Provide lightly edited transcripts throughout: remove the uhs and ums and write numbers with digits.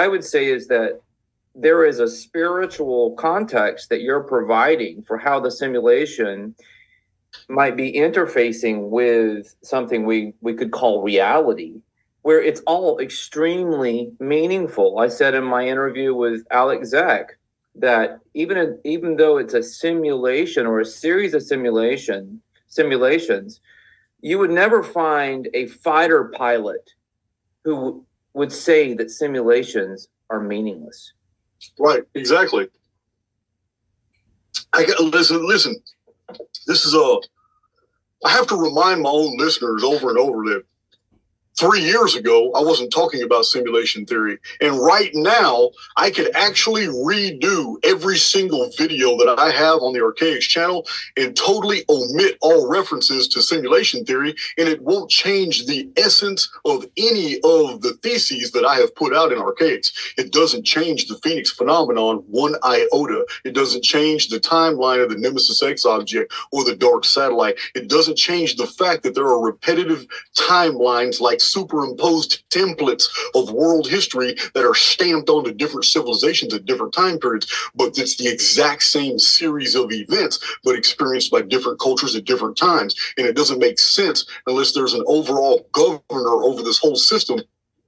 I would say is that there is a spiritual context that you're providing for how the simulation might be interfacing with something we could call reality, where it's all extremely meaningful. I said in my interview with Alex Zek that even though it's a simulation or a series of simulations, you would never find a fighter pilot who would say that simulations are meaningless. Right, exactly. Listen. This is I have to remind my own listeners over and over that 3 years ago, I wasn't talking about simulation theory. And right now, I could actually redo every single video that I have on the Archaics channel and totally omit all references to simulation theory, and it won't change the essence of any of the theses that I have put out in Archaics. It doesn't change the Phoenix phenomenon one iota. It doesn't change the timeline of the Nemesis X object or the dark satellite. It doesn't change the fact that there are repetitive timelines like superimposed templates of world history that are stamped onto different civilizations at different time periods, but it's the exact same series of events, but experienced by different cultures at different times. And it doesn't make sense unless there's an overall governor over this whole system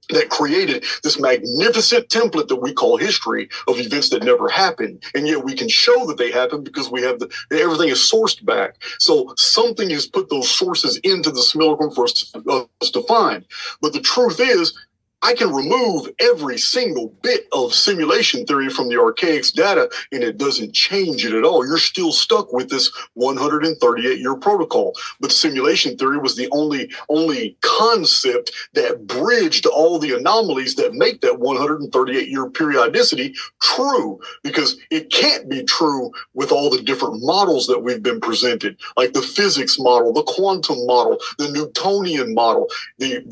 that created this magnificent template that we call history of events that never happened. And yet we can show that they happened because we have everything is sourced back. So something has put those sources into the simulacrum for us to find. But the truth is, I can remove every single bit of simulation theory from the Archaics data, and it doesn't change it at all. You're still stuck with this 138-year protocol. But simulation theory was the only concept that bridged all the anomalies that make that 138-year periodicity true, because it can't be true with all the different models that we've been presented, like the physics model, the quantum model, the Newtonian model, the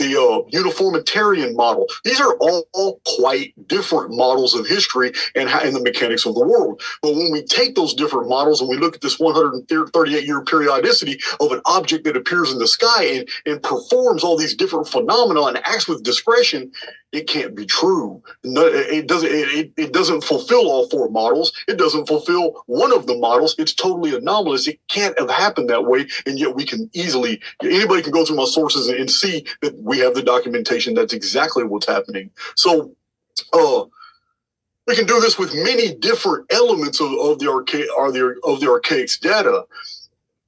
uniformitarian model. These are all quite different models of history and the mechanics of the world. But when we take those different models and we look at this 138-year periodicity of an object that appears in the sky and performs all these different phenomena and acts with discretion, it can't be true. No, it doesn't fulfill all four models. It doesn't fulfill one of the models. It's totally anomalous. It can't have happened that way. And yet we can easily, anybody can go through my sources and see that we have the documentation. That's exactly what's happening. So we can do this with many different elements of the Archaics data.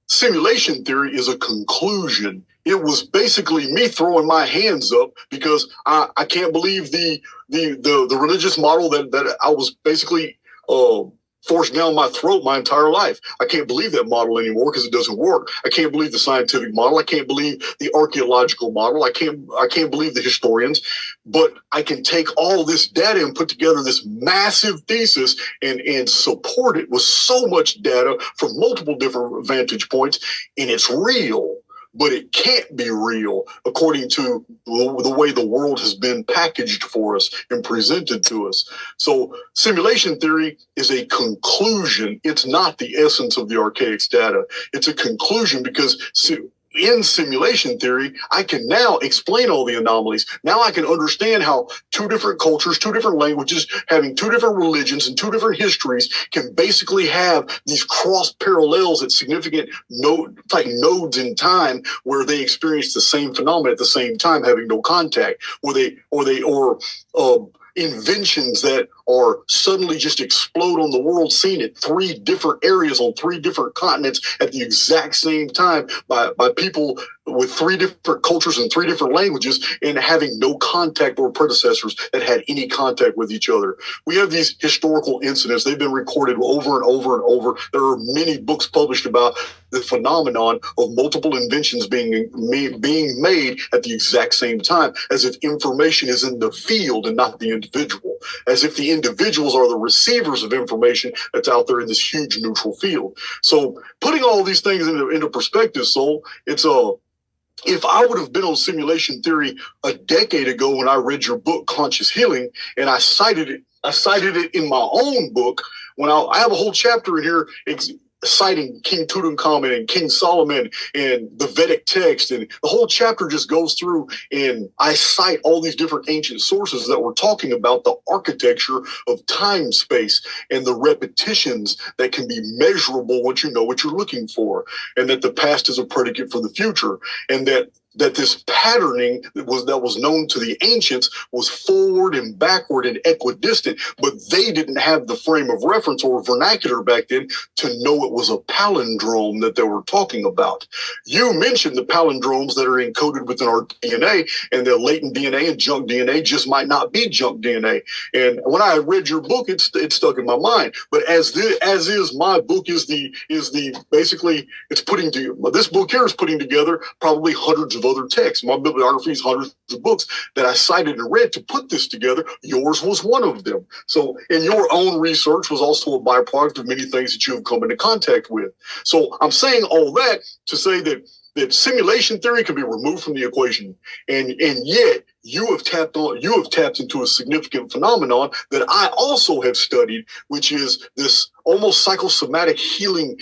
Simulation theory is a conclusion. It was basically me throwing my hands up because I can't believe the religious model that I was basically forced down my throat my entire life. I can't believe that model anymore because it doesn't work. I can't believe the scientific model. I can't believe the archaeological model. I can't believe the historians. But I can take all this data and put together this massive thesis and support it with so much data from multiple different vantage points, and it's real. But it can't be real according to the way the world has been packaged for us and presented to us. So simulation theory is a conclusion. It's not the essence of the Archaics data. It's a conclusion because in simulation theory, I can now explain all the anomalies. Now I can understand how two different cultures, two different languages, having two different religions and two different histories can basically have these cross parallels at significant nodes in time where they experience the same phenomena at the same time, having no contact, or inventions that are suddenly just explode on the world scene at three different areas on three different continents at the exact same time by people with three different cultures and three different languages and having no contact or predecessors that had any contact with each other. We have these historical incidents. They've been recorded over and over and over. There are many books published about the phenomenon of multiple inventions being made at the exact same time, as if information is in the field and not the individual, as if the individuals are the receivers of information that's out there in this huge neutral field. So putting all these things into perspective, Soul, it's if I would have been on simulation theory a decade ago when I read your book, Conscious Healing, and I cited it in my own book, when I have a whole chapter in here citing King Tutankhamun and King Solomon and the Vedic text, and the whole chapter just goes through, and I cite all these different ancient sources that were talking about the architecture of time, space, and the repetitions that can be measurable once you know what you're looking for, and that the past is a predicate for the future, and that this patterning that was known to the ancients was forward and backward and equidistant, but they didn't have the frame of reference or vernacular back then to know it was a palindrome that they were talking about. You mentioned the palindromes that are encoded within our DNA, and the latent DNA and junk DNA just might not be junk DNA. And when I read your book, it stuck in my mind. But as is my book is the basically it's putting to this book here is putting together probably hundreds of other texts. My bibliography is hundreds of books that I cited and read to put this together. Yours was one of them. So, and your own research was also a byproduct of many things that you have come into contact with. So I'm saying all that to say that simulation theory can be removed from the equation, and yet you have tapped into a significant phenomenon that I also have studied, which is this almost psychosomatic healing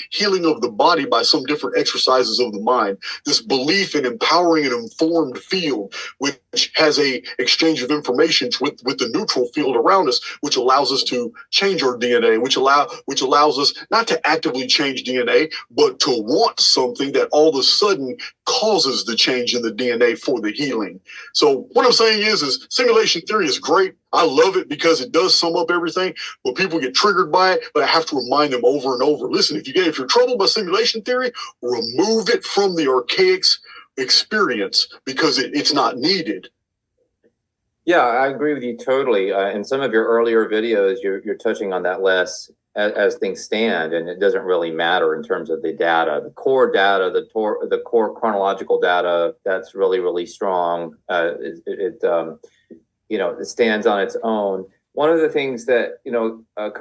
of the body by some different exercises of the mind, this belief in empowering an informed field, which has a exchange of information with the neutral field around us, which allows us to change our DNA, which allows us not to actively change DNA, but to want something that all of a sudden causes the change in the DNA for the healing. So what I'm saying is simulation theory is great. I love it because it does sum up everything, but people get triggered by it. But I have to remind them over and over. Listen, if you're troubled by simulation theory, remove it from the archaic experience because it's not needed. Yeah, I agree with you totally. In some of your earlier videos, you're touching on that less as things stand, and it doesn't really matter in terms of the data. The core data, the core chronological data, that's really, really strong. It stands on its own. One of the things that,